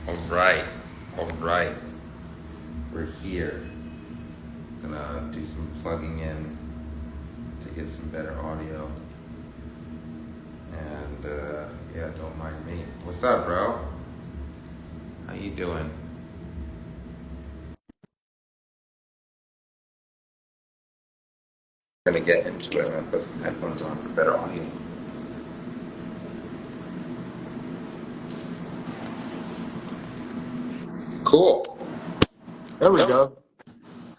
All right, all right. We're here. Gonna do some plugging in to get some better audio. And yeah, don't mind me. What's up, bro? How you doing? Gonna get into it. I'm gonna put some headphones on for better audio. Cool. There we go.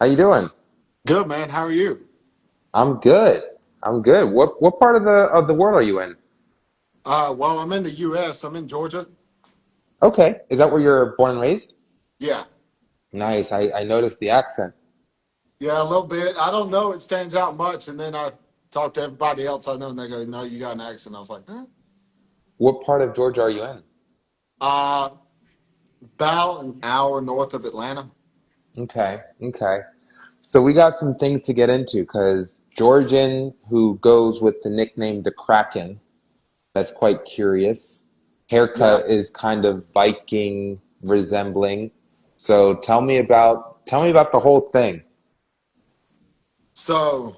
How you doing? Good, man. How are you? I'm good. I'm good. What part of the world are you in? Well, I'm in the U.S. I'm in Georgia. Okay, is that where you're born and raised? Yeah. Nice. I noticed the accent. Yeah, a little bit. I don't know. It stands out much. And then I talk to everybody else I know, and they go, "No, you got an accent." I was like, "Huh?" What part of Georgia are you in? Uh, about an hour north of Atlanta. Okay, okay. So we got some things to get into because Georgian, who goes with the nickname the Kraken, that's quite curious. Yeah. Haircut is kind of Viking resembling. So tell me about the whole thing. So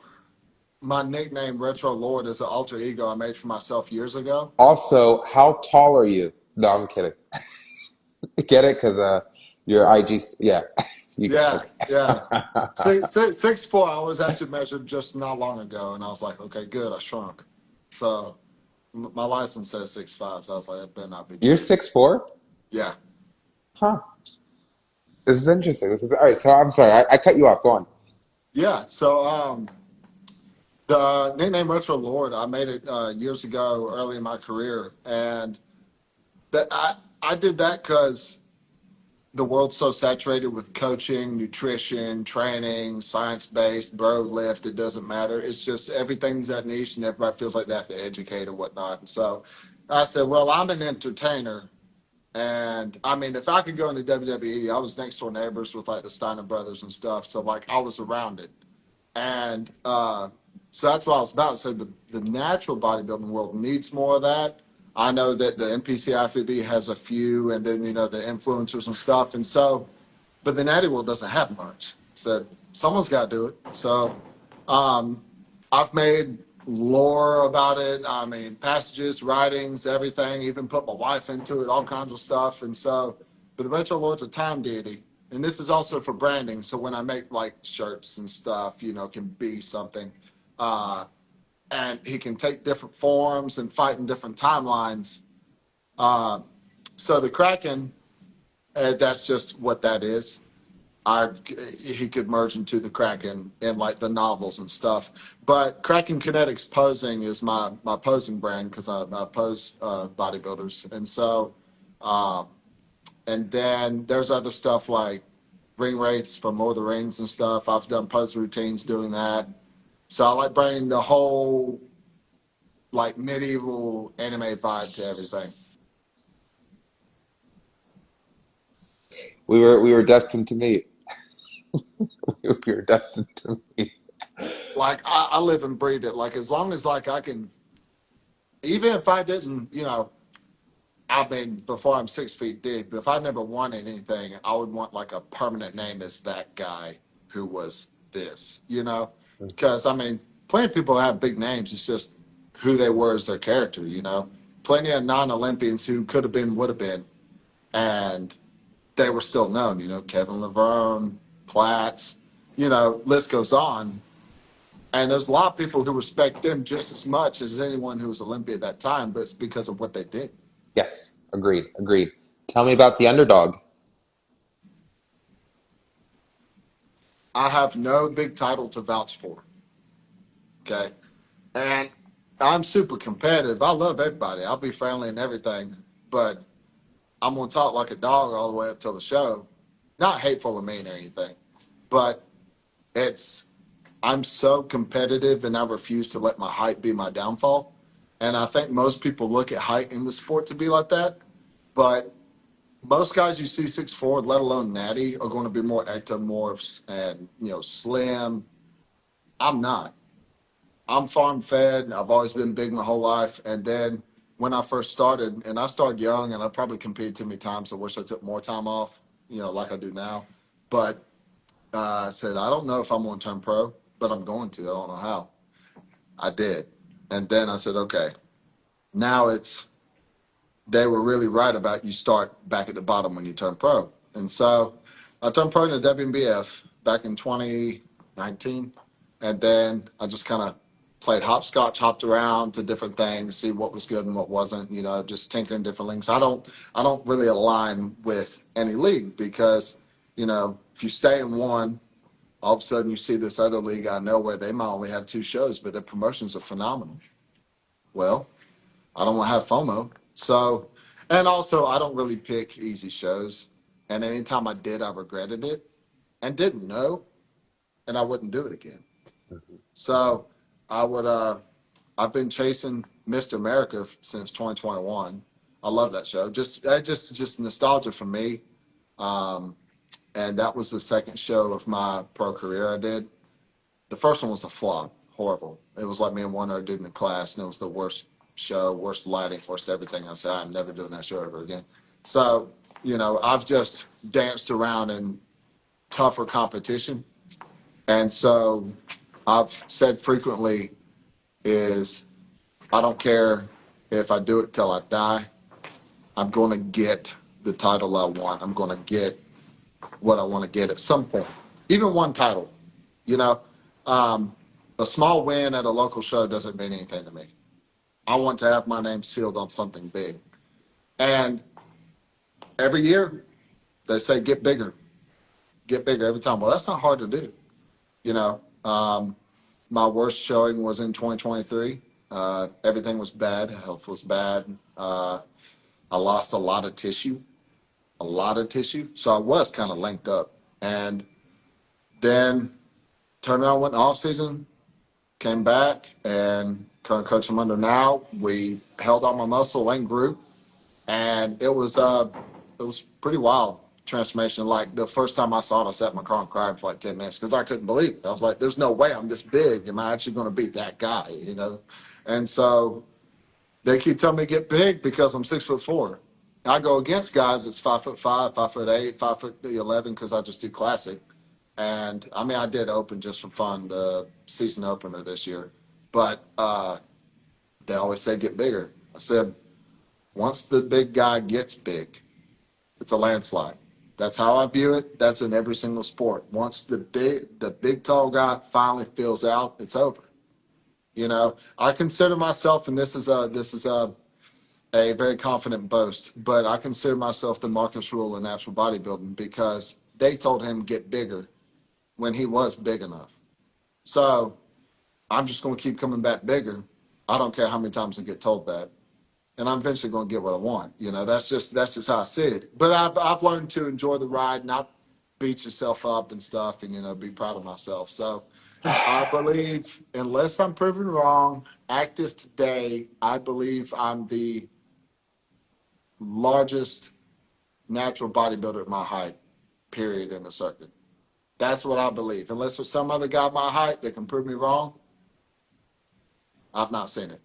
my nickname, Retro Lord, is an alter ego I made for myself years ago. Also, how tall are you? No, I'm kidding. Get it? Because your IG, yeah, you got Yeah, yeah. okay. Six, 4. I was actually measured just not long ago, and I was like, okay, good. I shrunk. So my license says 6'5", so I was like, that better not be You're true. 6'4"? Yeah. Huh. This is interesting. This is all right. So I'm sorry, I cut you off. Go on. Yeah. So the nickname Retro Lord, I made it years ago, early in my career, and that I did that because the world's so saturated with coaching, nutrition, training, science based, bro lift. It doesn't matter. It's just everything's that niche, and everybody feels like they have to educate or whatnot. And so I said, well, I'm an entertainer. And I mean, if I could go into WWE, I was next door neighbors with like the Steiner brothers and stuff. So like I was around it. And so that's what I was about. So the natural bodybuilding world needs more of that. I know that the NPC IFBB has a few, and then, the influencers and stuff. And so, but the natty world doesn't have much. So someone's got to do it. So um, I've made lore about it. I mean, passages, writings, everything, even put my wife into it, all kinds of stuff. And so, but the Retro Lord's a time deity. And this is also for branding. So when I make like shirts and stuff, can be something. Uh, and he can take different forms and fight in different timelines. Uh, so the Kraken, that's just what that is. I He could merge into the Kraken in like the novels and stuff. But Kraken Kinetics Posing is my posing brand because I pose bodybuilders, and so uh, and then there's other stuff like ring rates from Lord of the Rings and stuff. I've done pose routines doing that. So I like bringing the whole like medieval anime vibe to everything. We were destined to meet. We were destined to meet. Like I live and breathe it. Like as long as like I can, even if I didn't, I mean, before I'm 6 feet deep, if I never won anything, I would want like a permanent name as that guy who was this. Because I mean, plenty of people have big names. It's just who they were as their character. Plenty of non-Olympians who could have been, would have been, and they were still known. Kevin Laverne, Platts, list goes on. And there's a lot of people who respect them just as much as anyone who was Olympia at that time, but it's because of what they did. Yes, agreed, agreed. Tell me about the underdog. I have no big title to vouch for. Okay. And I'm super competitive. I love everybody. I'll be friendly and everything, but I'm going to talk like a dog all the way up till the show. Not hateful or mean or anything, but it's, I'm so competitive and I refuse to let my height be my downfall. And I think most people look at height in the sport to be like that, but most guys you see 6'4", let alone natty, are going to be more ectomorphs and, slim. I'm not. I'm farm fed. I've always been big my whole life. And then when I first started, and I started young, and I probably competed too many times. I wish I took more time off, like I do now. But I said, I don't know if I'm going to turn pro, but I'm going to. I don't know how. I did. And then I said, okay, now they were really right about you start back at the bottom when you turn pro. And so I turned pro in the WNBF back in 2019. And then I just kind of played hopscotch, hopped around to different things, see what was good and what wasn't, just tinkering different leagues. I don't really align with any league because, if you stay in one, all of a sudden you see this other league I know where they might only have two shows, but their promotions are phenomenal. Well, I don't want to have FOMO. So, and also I don't really pick easy shows. And anytime I did, I regretted it and didn't know, and I wouldn't do it again. So I would, I've been chasing Mr. America since 2021. I love that show. Just nostalgia for me. Um, and that was the second show of my pro career I did. The first one was a flop, horrible. It was like me and one other dude in the class, and it was the worst show, worst lighting, worst everything. I said, I'm never doing that show ever again. So, I've just danced around in tougher competition. And so I've said frequently is I don't care if I do it till I die. I'm going to get the title I want. I'm going to get what I want to get at some point. Even one title, you know. Um, a small win at a local show doesn't mean anything to me. I want to have my name sealed on something big. And every year they say get bigger every time. Well, that's not hard to do. You know, my worst showing was in 2023. Everything was bad. Health was bad. I lost a lot of tissue. So I was kind of linked up. And then turned around, went off season, came back, and current coach I'm under now, we held on my muscle and grew. And it was pretty wild transformation. Like the first time I saw it, I sat in my car and cried for like 10 minutes because I couldn't believe it. I was like, there's no way I'm this big. Am I actually going to beat that guy? And so they keep telling me to get big because I'm 6'4". I go against guys that's 5'5", 5'8", 5'11" because I just do classic. And I mean, I did open just for fun, the season opener this year. But they always say get bigger. I said, once the big guy gets big, it's a landslide. That's how I view it. That's in every single sport. Once the big tall guy finally fills out, it's over. I consider myself, and this is a very confident boast, but I consider myself the Marcus Rule in natural bodybuilding because they told him get bigger when he was big enough. So I'm just going to keep coming back bigger. I don't care how many times I get told that, and I'm eventually going to get what I want. That's just how I see it. But I've learned to enjoy the ride, not beat yourself up and stuff, and be proud of myself. So I believe, unless I'm proven wrong, active today, I believe I'm the largest natural bodybuilder at my height, period, in the circuit. That's what I believe. Unless there's some other guy my height that can prove me wrong, I've not seen it.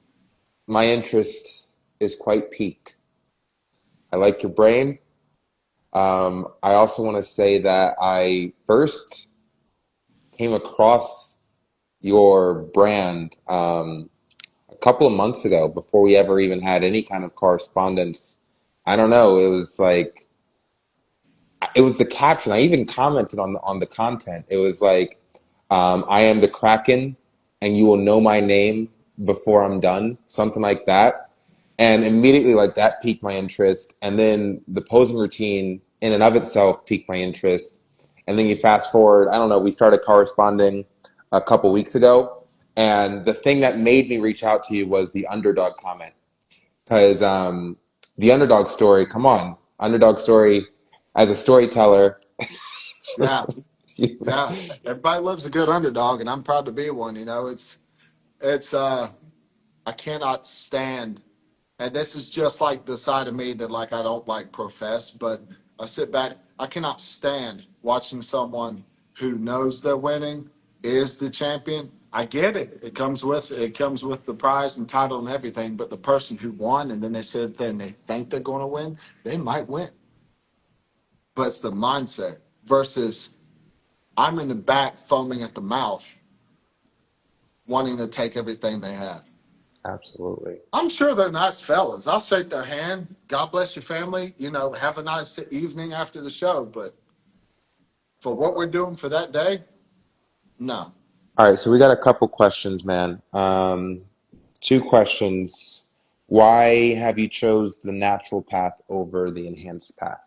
My interest is quite piqued. I like your brain. I also want to say that I first came across your brand a couple of months ago before we ever even had any kind of correspondence. I don't know. It was the caption. I even commented on the content. It was like, I am the Kraken, and you will know my name before I'm done, something like that. And immediately, like that piqued my interest. And then the posing routine in and of itself piqued my interest. And then you fast forward, I don't know, we started corresponding a couple weeks ago. And the thing that made me reach out to you was the underdog comment. Because the underdog story, come on, underdog story as a storyteller. Yeah, yeah. Everybody loves a good underdog, and I'm proud to be one. It's I cannot stand, and this is just like the side of me that like I don't like profess, but I sit back. I cannot stand watching someone who knows they're winning is the champion, I get it. It comes with the prize and title and everything. But the person who won, and then they said, then they think they're going to win, they might win. But it's the mindset versus I'm in the back foaming at the mouth, wanting to take everything they have. Absolutely. I'm sure they're nice fellas. I'll shake their hand. God bless your family. Have a nice evening after the show. But for what we're doing for that day, no. All right, so we got a couple questions, man. Two questions. Why have you chose the natural path over the enhanced path?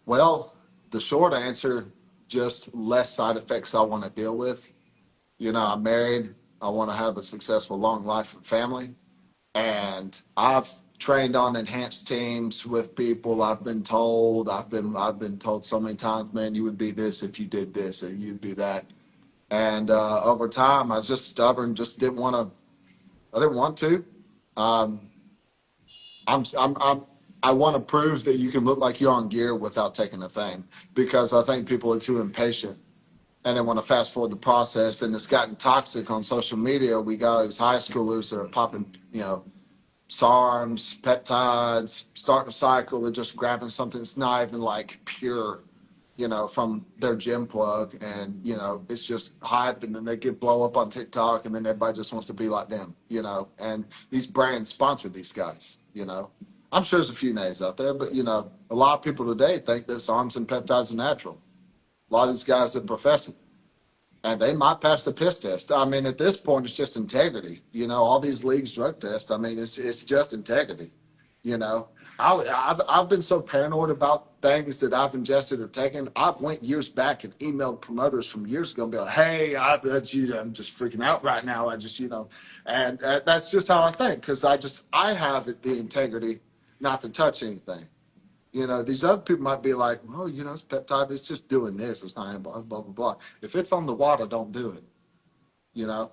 Well, the short answer, just less side effects I want to deal with. I'm married. I want to have a successful, long life and family. And I've trained on enhanced teams with people. I've been told so many times, man, you would be this if you did this, or you'd be that. And over time, I was just stubborn. Just didn't want to. I didn't want to. Um, I'm I want to prove that you can look like you're on gear without taking a thing, because I think people are too impatient and they want to fast forward the process, and it's gotten toxic on social media. We got these high schoolers that are popping, SARMs, peptides, starting a cycle. They're just grabbing something that's not even like pure, from their gym plug, and it's just hype, and then they get blow up on TikTok, and then everybody just wants to be like them, and these brands sponsor these guys. I'm sure there's a few names out there, but a lot of people today think that SARMs and peptides are natural. A lot of these guys that profess it, and they might pass the piss test. I mean, at this point, it's just integrity. All these leagues drug tests. I mean, it's just integrity. You know, I've been so paranoid about things that I've ingested or taken. I've went years back and emailed promoters from years ago and be like, "Hey, I'm just freaking out right now. I just, and that's just how I think, because I have the integrity not to touch anything. These other people might be like, well, it's peptide. It's just doing this. It's not blah, blah, blah, blah. If it's on the water, don't do it. You know,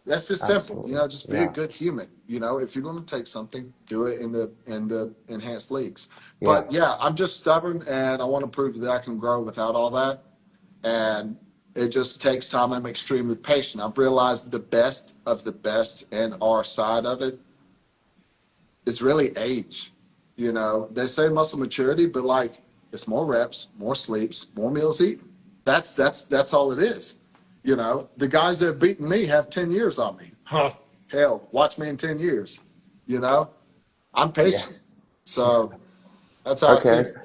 that's just simple. Absolutely. Just be a Yeah. good human. If you're going to take something, do it in the enhanced leagues. Yeah. But yeah, I'm just stubborn, and I want to prove that I can grow without all that. And it just takes time. I'm extremely patient. I've realized the best of the best in our side of it is really age. They say muscle maturity, but like it's more reps, more sleeps, more meals eaten. That's all it is. The guys that have beaten me have 10 years on me. Huh. Hell, watch me in 10 years. You know, I'm patient. Yes. So that's how I see Okay. it.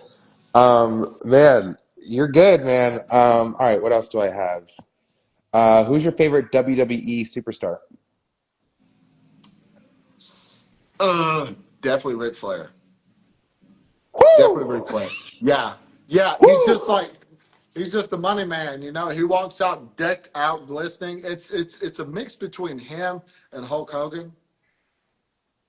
Man, you're good, man. All right, what else do I have? Who's your favorite WWE superstar? Definitely Ric Flair. Definitely Woo! Ric Flair. Yeah. Yeah. Woo! He's just the money man. He walks out decked out, glistening. It's a mix between him and Hulk Hogan.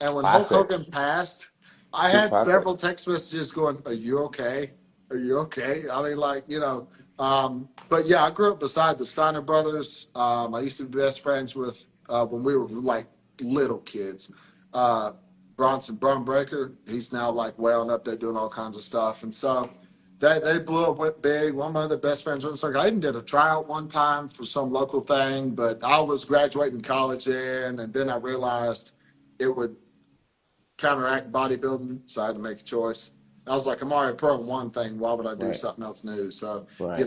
And when Hulk Hogan Classics. passed, I Two had several classics. text messages going, "Are you okay? Are you okay?" I mean, like, but yeah, I grew up beside the Steiner brothers. I used to be best friends with, when we were like little kids. Uh, Bronson Brumbraker, he's now like way on up there doing all kinds of stuff. And so they blew up, went big. One of my other best friends went circle. I even did a tryout one time for some local thing, but I was graduating college then, and then I realized it would counteract bodybuilding, so I had to make a choice. I was like, I'm already pro in one thing. Why would I do Right, something else new? So, right.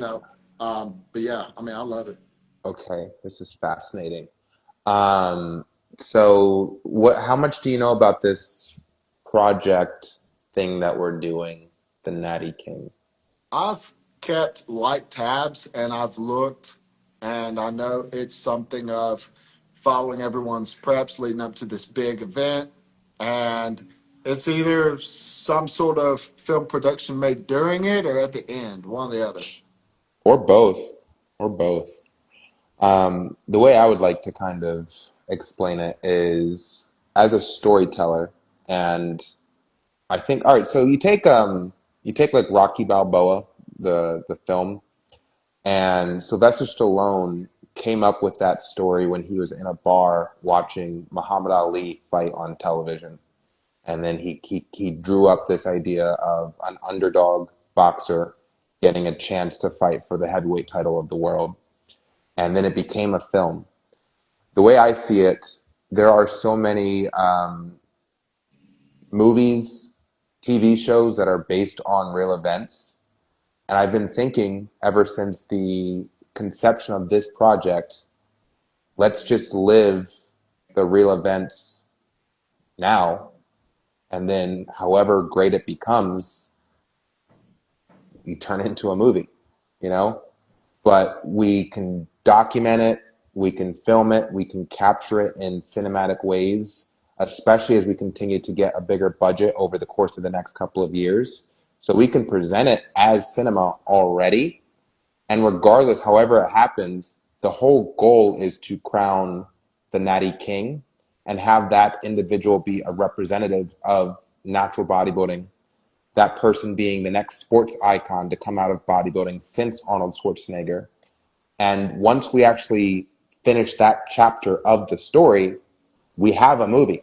but yeah, I mean, I love it. Okay, this is fascinating. Um, so how much do you know about this project thing that we're doing, the Natty King? I've kept light tabs, and I've looked, and I know it's something of following everyone's preps leading up to this big event. And it's either some sort of film production made during it or at the end, one or the other. Or both, or both. The way I would like to kind of explain it is as a storyteller, and I think, all right, so you take like Rocky Balboa, the film, and Sylvester Stallone came up with that story when he was in a bar watching Muhammad Ali fight on television. And then he drew up this idea of an underdog boxer getting a chance to fight for the heavyweight title of the world. and then it became a film. The way I see it, there are so many movies, TV shows that are based on real events. And I've been thinking ever since the conception of this project, let's just live the real events now. And then however great it becomes, you turn it into a movie, you know? But we can document it, we can film it, we can capture it in cinematic ways, especially as we continue to get a bigger budget over the course of the next couple of years. So we can present it as cinema already. And regardless, however it happens, the whole goal is to crown the Natty King and have that individual be a representative of natural bodybuilding, that person being the next sports icon to come out of bodybuilding since Arnold Schwarzenegger. And once we actually finish that chapter of the story, we have a movie.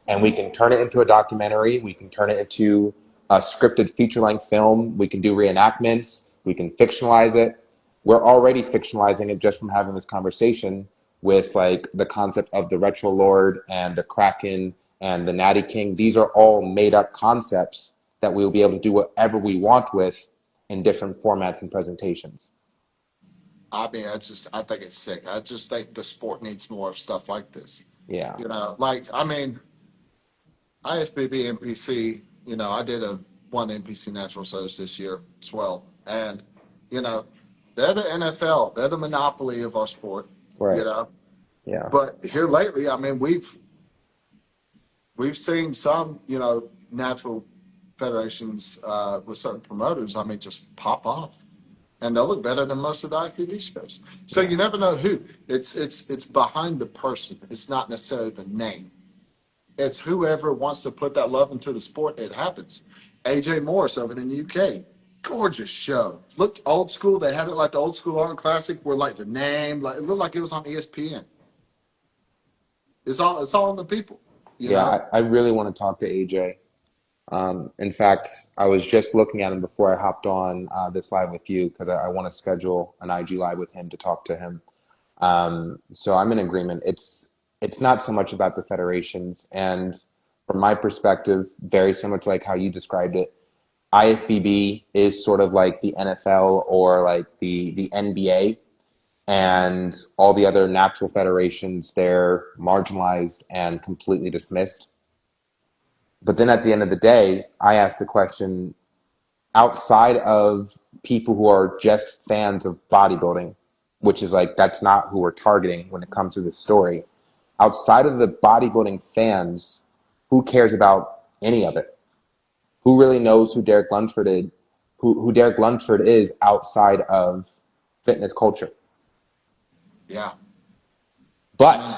And we can turn it into a documentary. We can turn it into a scripted feature-length film. We can do reenactments. We can fictionalize it. We're already fictionalizing it just from having this conversation with like the concept of the Retro Lord and the Kraken and the Natty King. These are all made-up concepts that we will be able to do whatever we want with in different formats and presentations. I mean, I think it's sick. I just think the sport needs more of stuff like this. Yeah, I mean, IFBB NPC, I did one NPC Natural Shows this year as well. And, you know, they're the NFL. They're the monopoly of our sport, you right. know. Yeah, But here lately, I mean, we've seen some, natural federations with certain promoters, I mean, just pop off. And they'll look better than most of the IFBB shows. So yeah, you never know who. It's behind the person. It's not necessarily the name. It's whoever wants to put that love into the sport. It happens. AJ Morris over in the UK, gorgeous show. Looked old school. They had it like the old school art classic, where like the name, like it looked like it was on ESPN. It's all in the people, you yeah. know. I really want to talk to AJ. In fact, I was just looking at him before I hopped on this live with you because I want to schedule an IG live with him to talk to him. So I'm in agreement. It's not so much about the federations, and from my perspective, very similar to like how you described it. IFBB is sort of like the NFL or like the NBA, and all the other natural federations, they're marginalized and completely dismissed. But then at the end of the day, I ask the question, outside of people who are just fans of bodybuilding, which is like, that's not who we're targeting when it comes to this story. Outside of the bodybuilding fans, who cares about any of it? Who really knows who Derek Lunsford is, who Derek Lunsford is outside of fitness culture? Yeah. I mean,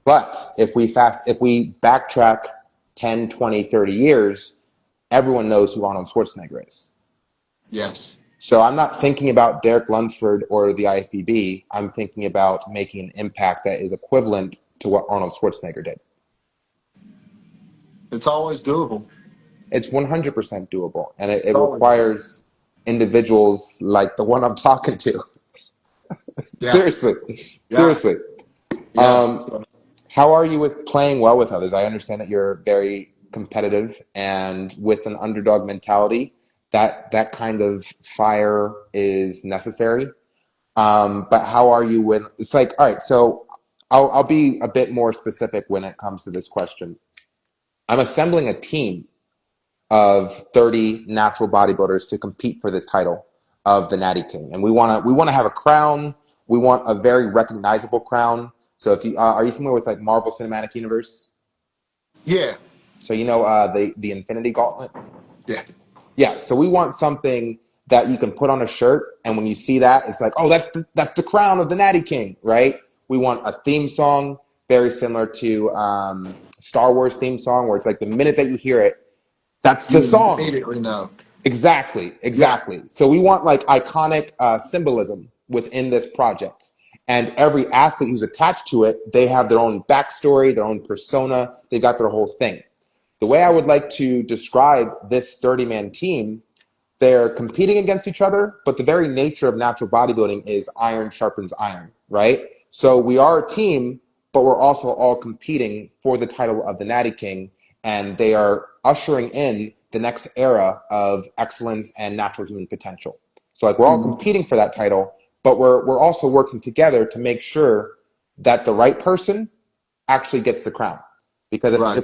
But, if we backtrack 10, 20, 30 years, everyone knows who Arnold Schwarzenegger is. yes. So I'm not thinking about Derek Lunsford or the IFBB. I'm thinking about making an impact that is equivalent to what Arnold Schwarzenegger did. It's always doable. It's 100% doable, and It's it always doable. requires individuals like the one I'm talking to. Yeah. Seriously, Yeah. seriously. Yeah. Um, So, how are you with playing well with others? I understand that you're very competitive and with an underdog mentality. That kind of fire is necessary. But how are you when it's like, all right, so I'll be a bit more specific when it comes to this question. I'm assembling a team of 30 natural bodybuilders to compete for this title of the Natty King. And we want to have a crown. We want a very recognizable crown. So if you are you familiar with like Marvel Cinematic Universe? yeah. So you know the Infinity Gauntlet? Yeah. Yeah, so we want something that you can put on a shirt, and when you see that, it's like, oh, that's the crown of the Natty King, right? We want a theme song very similar to Star Wars theme song, where it's like the minute that you hear it, that's the You song. immediately know. Exactly, Yeah. exactly. So we want like iconic symbolism within this project. And every athlete who's attached to it, they have their own backstory, their own persona. They've got their whole thing. The way I would like to describe this 30-man team, they're competing against each other, but the very nature of natural bodybuilding is iron sharpens iron, right? So we are a team, but we're also all competing for the title of the Natty King, and they are ushering in the next era of excellence and natural human potential. So like we're all Mhm. competing for that title, but we're also working together to make sure that the right person actually gets the crown. Because Right.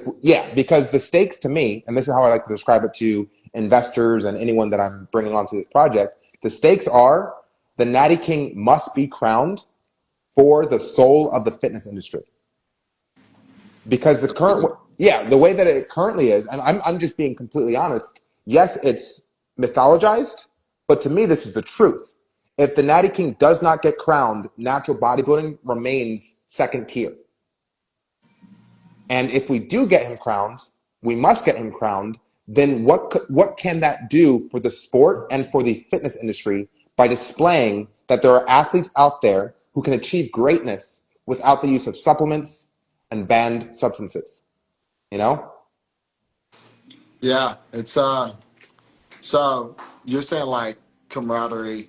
because the stakes to me, and this is how I like to describe it to investors and anyone that I'm bringing onto this project, the stakes are the Natty King must be crowned for the soul of the fitness industry. Because That's good. the way that it currently is, and I'm just being completely honest, yes, it's mythologized, but to me, this is the truth. If the Natty King does not get crowned, natural bodybuilding remains second tier. And if we do get him crowned, we must get him crowned. Then what can that do for the sport and for the fitness industry by displaying that there are athletes out there who can achieve greatness without the use of supplements and banned substances? You know? Yeah. It's so you're saying like camaraderie,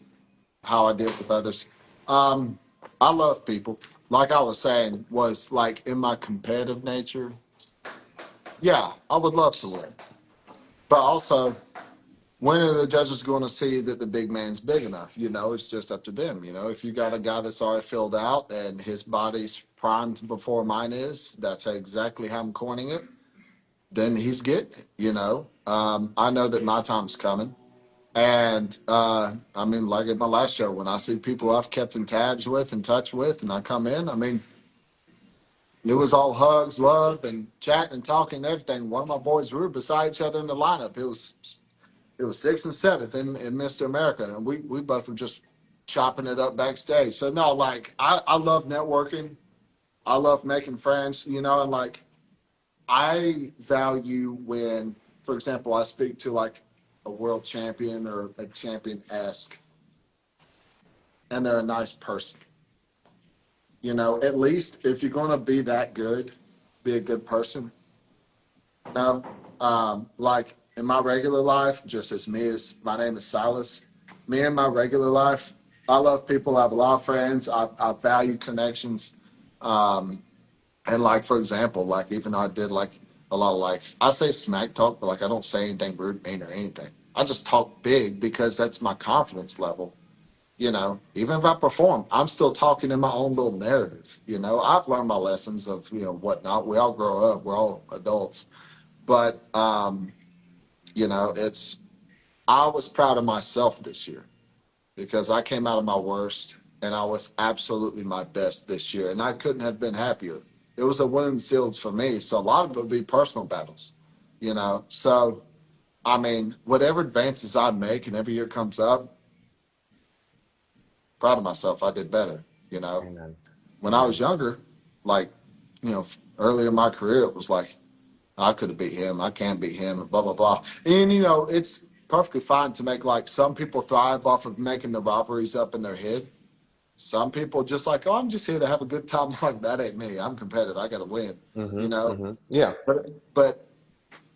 how I deal with others. Um, I love people. Like I was saying, was like in my competitive nature. Yeah, I would love to win, but also when are the judges going to see that the big man's big enough? It's just up to them. If you got a guy that's already filled out and his body's primed before mine is, that's exactly how I'm coining it. Then he's getting it. I know that my time's coming. And I mean, like at my last show, when I see people I've kept in tabs with, in touch with, and I come in, I mean, it was all hugs, love, and chatting and talking and everything. One of my boys, we were beside each other in the lineup. It was sixth and seventh in Mr. America, and we both were just chopping it up backstage. So no, like I love networking. I love making friends, and like I value when, for example, I speak to like a world champion or a champion esque, and they're a nice person. At least if you're going to be that good, be a good person. No, like in my regular life, just as me as my name is Silas. Me in my regular life, I love people. I have a lot of friends. I value connections. Um, and like for example, like even though I did like a lot of like I say smack talk, but like I don't say anything rude, mean, or anything. I just talk big because that's my confidence level. Even if I perform, I'm still talking in my own little narrative. I've learned my lessons of whatnot. We all grow up. We're all adults. But it's I was proud of myself this year because I came out of my worst and I was absolutely my best this year, and I couldn't have been happier. It was a winning sealed for me. So a lot of it would be personal battles, So I mean, whatever advances I make and every year comes up, proud of myself. I did better. Amen. When I was Amen. younger, like early in my career, it was like I could have beat him. I can't beat him. Blah blah blah. And it's perfectly fine to make like some people thrive off of making the rivalries up in their head. Some people just like, oh, I'm just here to have a good time. Like that ain't me. I'm competitive. I got to win. You Mm-hmm. know. Mm-hmm. Yeah. But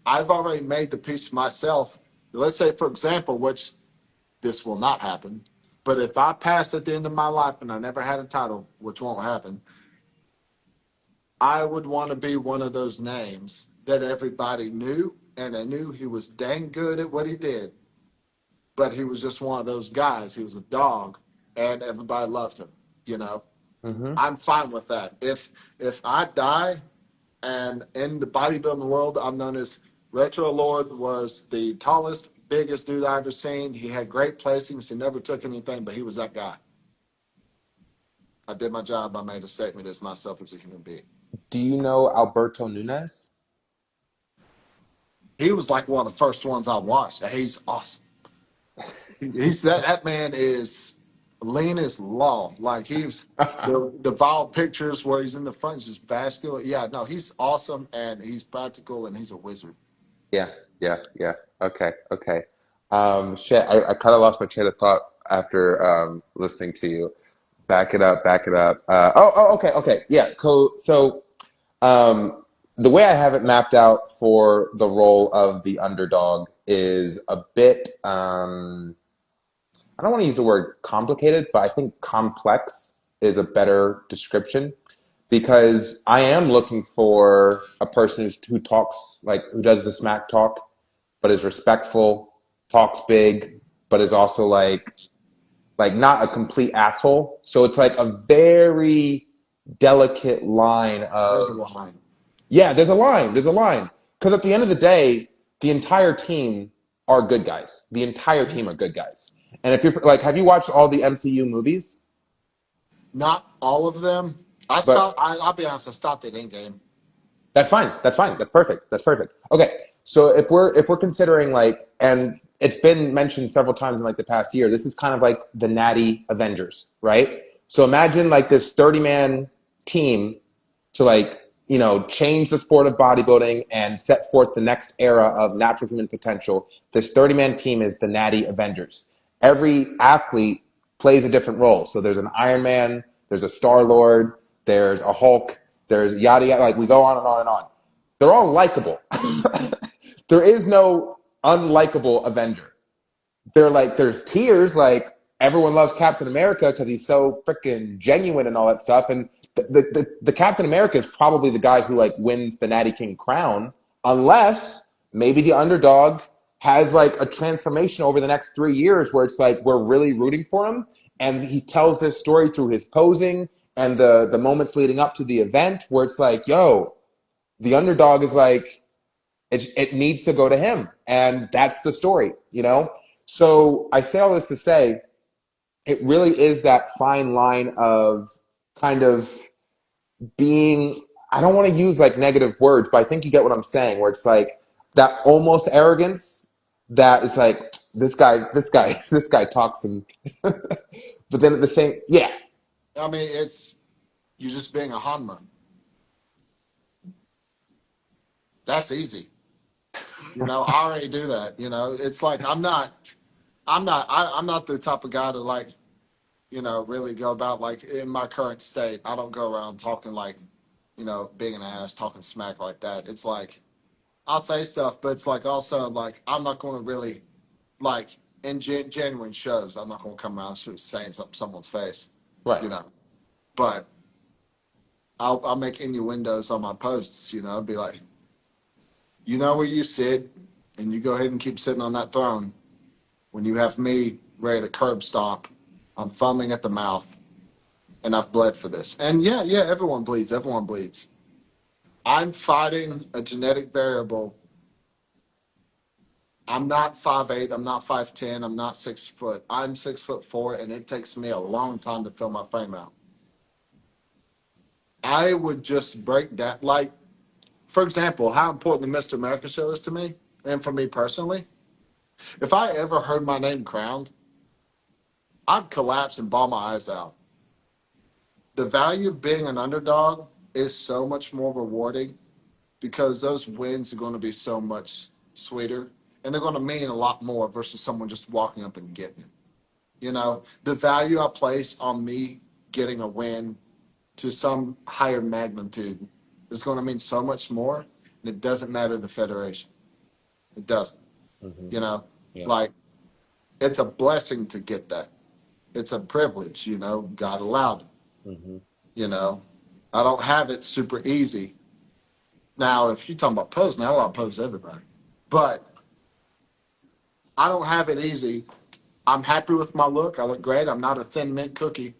I've already made the peace for myself. Let's say, for example, which this will not happen. But if I pass at the end of my life and I never had a title, which won't happen, I would want to be one of those names that everybody knew, and they knew he was dang good at what he did. But he was just one of those guys. He was a dog, and everybody loved him. You know, Mm-hmm. I'm fine with that. If I die, and in the bodybuilding world, I'm known as Retro Lord, was the tallest, biggest dude I ever seen. He had great placings. He never took anything, but he was that guy. I did my job. I made a statement as myself as a human being. Do you know Alberto Nunez? He was like one of the first ones I watched. He's awesome. He's that man is lean as law. Like he's the viral pictures where he's in the front, is just vascular. Yeah, no, he's awesome and he's practical and he's a wizard. Yeah, yeah. Okay, okay. Shit, I kind of lost my train of thought after listening to you. Back it up, back it up. Okay. Yeah, cool. So, um, the way I have it mapped out for the role of the underdog is a bit, I don't want to use the word complicated, but I think complex is a better description because I am looking for a person who talks, like, who does the smack talk, but is respectful, talks big, but is also like not a complete asshole. So it's like a very delicate line There's a of, line. yeah, there's a line. There's a line. Because at the end of the day, the entire team are good guys. The entire team are good guys. And if you're like, have you watched all the MCU movies? Not all of them. But I'll be honest. I stopped at Endgame. that's fine. That's fine. That's perfect. That's perfect. Okay. So if we're considering like, and it's been mentioned several times in like the past year, this is kind of like the Natty Avengers, right? So imagine like this 30-man team to like, change the sport of bodybuilding and set forth the next era of natural human potential. This 30-man team is the Natty Avengers. Every athlete plays a different role. So there's an Iron Man, there's a Star Lord, there's a Hulk, there's yada yada. Like we go on and on and on. They're all likable. There is no unlikable Avenger. They're like there's tiers. Like everyone loves Captain America because he's so freaking genuine and all that stuff. And the Captain America is probably the guy who like wins the Natty King crown, unless maybe the underdog has like a transformation over the next 3 years where it's like we're really rooting for him, and he tells this story through his posing and the moments leading up to the event where it's like, yo, the underdog is like it needs to go to him, and that's the story. So I say all this to say it really is that fine line of kind of being, I don't want to use like negative words, but I think you get what I'm saying, where it's like that almost arrogance that is like this guy talks and but then at the same, yeah. I mean, it's you just being a Hanma. That's easy. I already do that. It's like I'm not the type of guy to like, really go about like in my current state. I don't go around talking like, big an ass, talking smack like that. It's like I'll say stuff, but it's like also like I'm not going to really like in genuine shows. I'm not going to come around saying something someone's face, Right. you know. But I'll make innuendos on my posts. I'll be like, where you sit, and you go ahead and keep sitting on that throne. When you have me ready to curb stomp, I'm foaming at the mouth, and I've bled for this. And yeah, yeah, everyone bleeds. Everyone bleeds. I'm fighting a genetic variable. I'm not 5'8". I'm not 5'10". I'm not 6 foot. I'm 6'4", and it takes me a long time to fill my frame out. I would just break that. Like, for example, how important the Mr. America show is to me, and for me personally. If I ever heard my name crowned, I'd collapse and bawl my eyes out. The value of being an underdog is so much more rewarding because those wins are going to be so much sweeter and they're going to mean a lot more versus someone just walking up and getting it. The value I place on me getting a win to some higher magnitude is going to mean so much more. And it doesn't matter the federation. It doesn't. Hmm. You know, Yeah. like it's a blessing to get that. It's a privilege. God allowed it. Hmm. You know, I don't have it super easy. Now, if you're talking about pose, now I'll pose everybody. But I don't have it easy. I'm happy with my look. I look great. I'm not a thin mint cookie,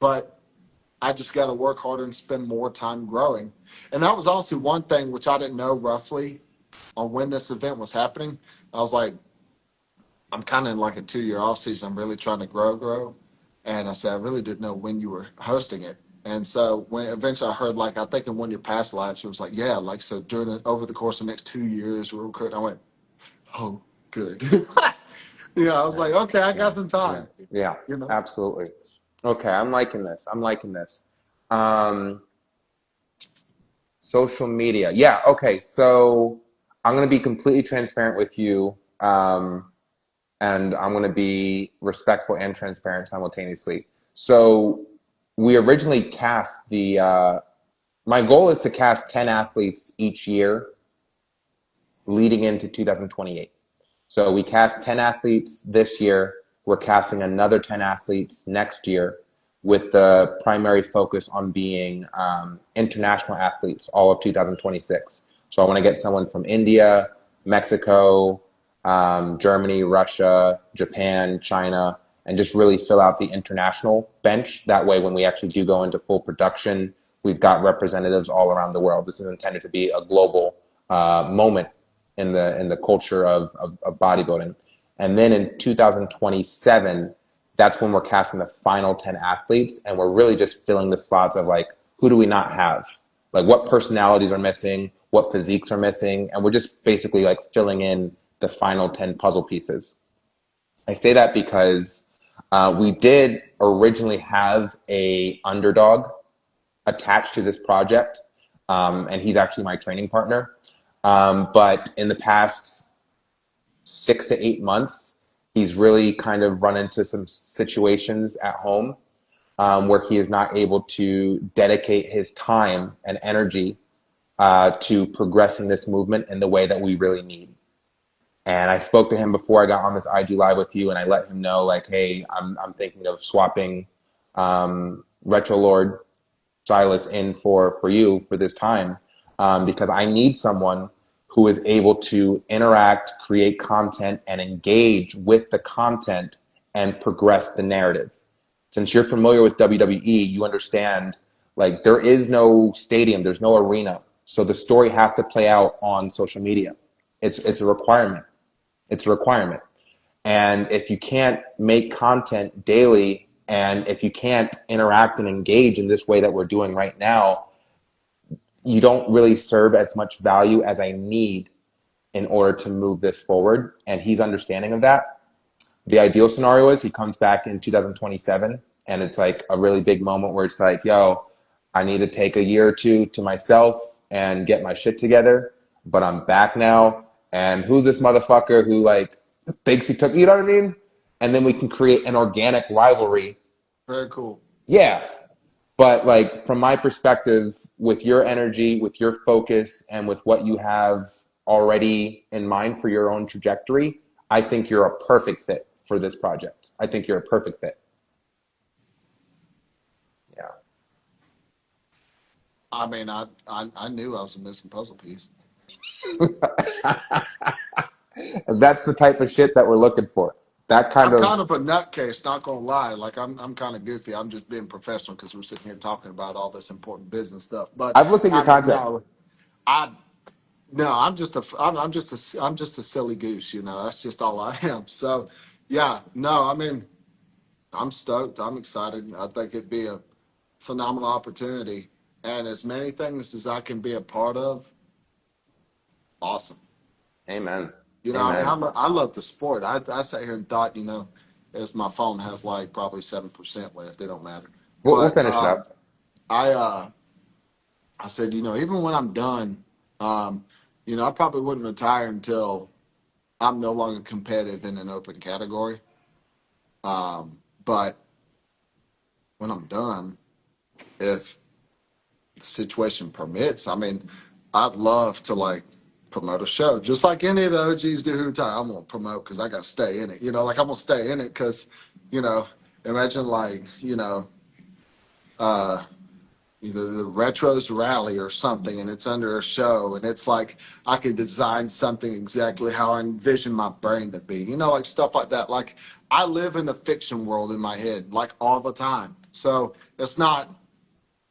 but I just got to work harder and spend more time growing. And that was also one thing which I didn't know roughly on when this event was happening. I was like, I'm kind of in like a 2 year off season. I'm really trying to grow. And I said, I really didn't know when you were hosting it. And so when eventually I heard, like, I think in one of your past lives, it was like, yeah, like, so over the course of the next 2 years, we're recruiting. I went, oh, good. I was Right. like, okay, I Yeah. got some Yeah. time. Yeah. You know, Absolutely. Okay, I'm liking this. I'm liking this. Um, Social media. Yeah, okay. So I'm going to be completely transparent with you, and I'm going to be respectful and transparent simultaneously. So we originally cast my goal is to cast 10 athletes each year leading into 2028. So we cast 10 athletes this year. We're casting another 10 athletes next year with the primary focus on being international athletes all of 2026. So I want to get someone from India, Mexico, Germany, Russia, Japan, China, and just really fill out the international bench. That way, when we actually do go into full production, we've got representatives all around the world. This is intended to be a global moment in the culture of bodybuilding. And then in 2027, that's when we're casting the final 10 athletes, and we're really just filling the slots of like, who do we not have? Like, what personalities are missing? What physiques are missing? And we're just basically like filling in the final 10 puzzle pieces. I say that because we did originally have a underdog attached to this project, and he's actually my training partner. But in the past 6 to 8 months, he's really kind of run into some situations at home where he is not able to dedicate his time and energy to progressing this movement in the way that we really need. And I spoke to him before I got on this IG Live with you, and I let him know, like, hey, I'm thinking of swapping Retro Lord Silas in for you for this time, because I need someone who is able to interact, create content, and engage with the content and progress the narrative. Since you're familiar with WWE, you understand, like, there is no stadium, there's no arena, so the story has to play out on social media. It's a requirement. It's a requirement. And if you can't make content daily, and if you can't interact and engage in this way that we're doing right now, you don't really serve as much value as I need in order to move this forward. And he's understanding of that. The ideal scenario is he comes back in 2027, and it's like a really big moment where it's like, yo, I need to take a year or two to myself and get my shit together, but I'm back now. And who's this motherfucker who like thinks he took, you know what I mean? And then we can create an organic rivalry. Very cool. Yeah. But like from my perspective, with your energy, with your focus, and with what you have already in mind for your own trajectory, I think you're a perfect fit for this project. I think you're a perfect fit. Yeah. I mean, I knew I was a missing puzzle piece. That's the type of shit that we're looking for. That kind I'm of, kind of a nutcase, not gonna lie. Like I'm kind of goofy. I'm just being professional because we're sitting here talking about all this important business stuff. But I've looked at your I mean, content. no, I no, I'm just a silly goose. You know, that's just all I am. So, yeah, no, I mean, I'm stoked. I'm excited. I think it'd be a phenomenal opportunity, and as many things as I can be a part of, awesome. Amen. You know, I mean, Amen. I love the sport. I sat here and thought, you know, as my phone has like probably 7% left, it don't matter. We'll But finish it up. I I said, you know, even when I'm done, um, you know, I probably wouldn't retire until I'm no longer competitive in an open category. But when I'm done, if the situation permits, I mean, I'd love to like promote a show, just like any of the OGs do who retire. I'm gonna promote because I got to stay in it. You know, like I'm gonna stay in it because, you know, imagine like uh, either the retros rally or something, and it's under a show, and it's like I could design something exactly how I envision my brain to be. You know, like stuff like that. Like I live in a fiction world in my head, like all the time. So it's not.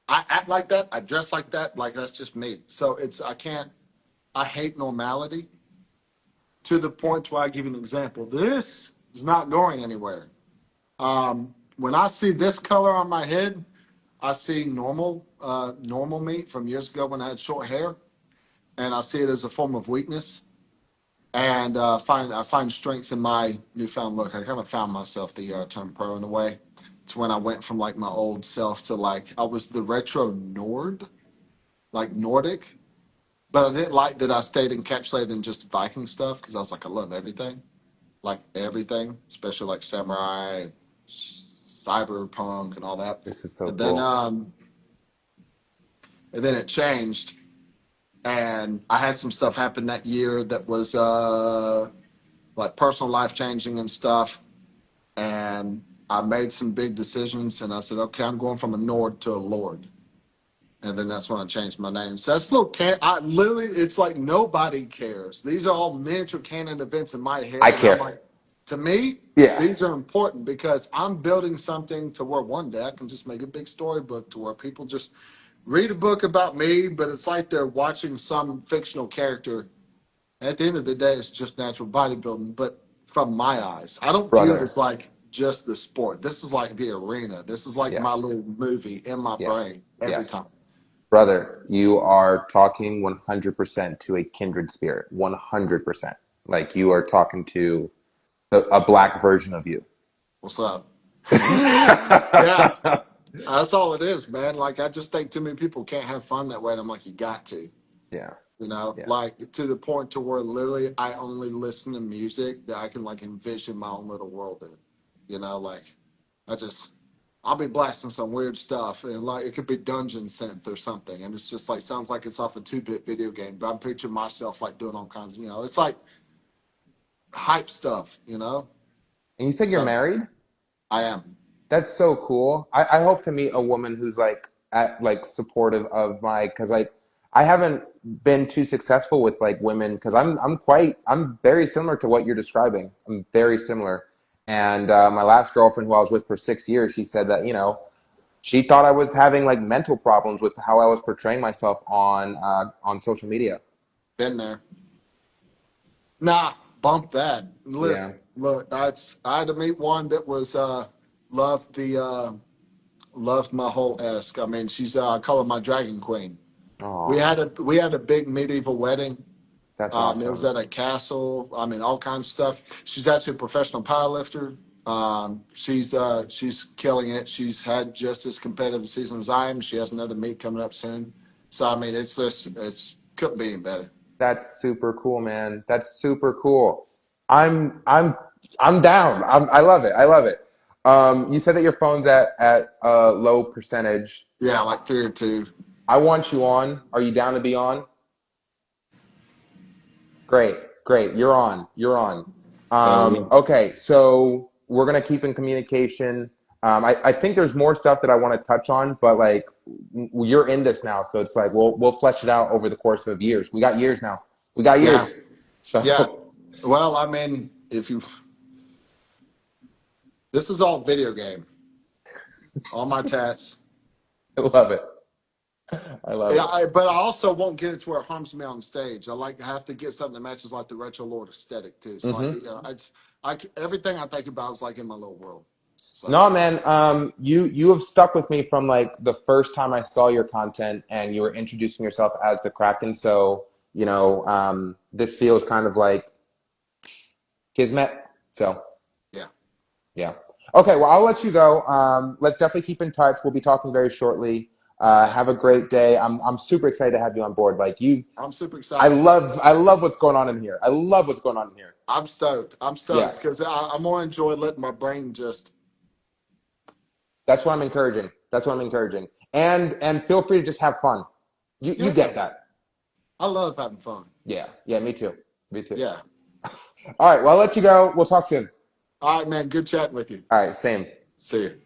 I act like that. I dress like that. Like that's just me. So it's I can't. I hate normality to the point where I give you an example. This is not going anywhere. When I see this color on my head, I see normal me from years ago when I had short hair, and I see it as a form of weakness. And I find strength in my newfound look. I kind of found myself the term pro in a way. It's when I went from like my old self to like I was the retro Nord, like Nordic, but I didn't like that I stayed encapsulated in just Viking stuff because I was like I love everything, like everything, especially like samurai, cyberpunk, and all that. This is so And then cool. um, and then it changed, and I had some stuff happen that year that was like personal life changing and stuff. And I made some big decisions, and I said, okay, I'm going from a Nord to a Lord. And then that's when I changed my name. So that's little I literally, it's like nobody cares. These are all miniature canon events in my I head, and I'm care. like, to me, Yeah. these are important because I'm building something to where one day I can just make a big storybook to where people just read a book about me, but it's like they're watching some fictional character. At the end of the day, it's just natural bodybuilding, but from my eyes, I don't view it Brother. as like just the sport. This is like the arena. This is like my Yes. little movie in my Yes. brain every Yes. time. Brother, you are talking 100% to a kindred spirit. 100%. Like you are talking to a black version of you. What's up? Yeah, that's all it is, man. Like, I just think too many people can't have fun that way. And I'm like, you got to, Yeah. Yeah. like to the point to where literally I only listen to music that I can like envision my own little world in. Like I just, I'll be blasting some weird stuff and like it could be dungeon synth or something. And it's just like, sounds like it's off a 2-bit video game, but I'm picturing myself like doing all kinds of, it's like hype stuff. And you said you're So married? I am. That's so cool. I hope to meet a woman who's like supportive of my because like I haven't been too successful with like women because I'm very similar to what you're describing. I'm very similar. And my last girlfriend who I was with for 6 years, she said that she thought I was having like mental problems with how I was portraying myself on social media. Been there. Nah, bump that. Yeah. Listen, look, I had to meet one that was loved the loved my whole esque. I mean, she's I call her my dragon queen. We Oh, had a big medieval wedding. that's It was awesome. at a castle. I mean, all kinds of stuff. She's actually a professional powerlifter. She's killing it. She's had just as competitive a season as I am. She has another meet coming up soon. So I mean, it's couldn't be any better. That's super cool, man. That's super cool. I'm I'm I'm down. I love it. I love it. You said that your phone's at a low percentage. Yeah, like 3 or 2. I want you on. Are you down to be on? Great, great. You're on. You're on. Hell yeah. Okay, so we're gonna keep in communication. I think there's more stuff that I want to touch on, but like you're in this now, so it's like we'll flesh it out over the course of years. We got years now. We got Yeah. years. Yeah. So Well, I mean, if you this is all video game. All my tats. I love it. I love Yeah, it. but I also won't get it to where it harms me on stage. I like to have to get something that matches like the retro lord aesthetic too. So like, Hmm. everything I think about is like in my little world. So No, man. You have stuck with me from like the first time I saw your content, and you were introducing yourself as the Kraken. So this feels kind of like kismet. So yeah, yeah. Okay. Well, I'll let you go. Let's definitely keep in touch. We'll be talking very shortly. yeah. Have a great day. I'm super excited to have you on board. Like you, I'm super I excited. love what's going on in here. I love what's going on in here. I'm stoked. I'm Yeah. stoked because I'm gonna enjoy letting my brain just. That's what I'm encouraging. That's what I'm encouraging. And feel free to just have fun. You Yeah, yeah. get that. I love having fun. Yeah. Yeah, me too. Me too. Yeah. All right, well, I'll let you go. We'll talk soon. All right, man. Good chatting with you. All right, same. See you.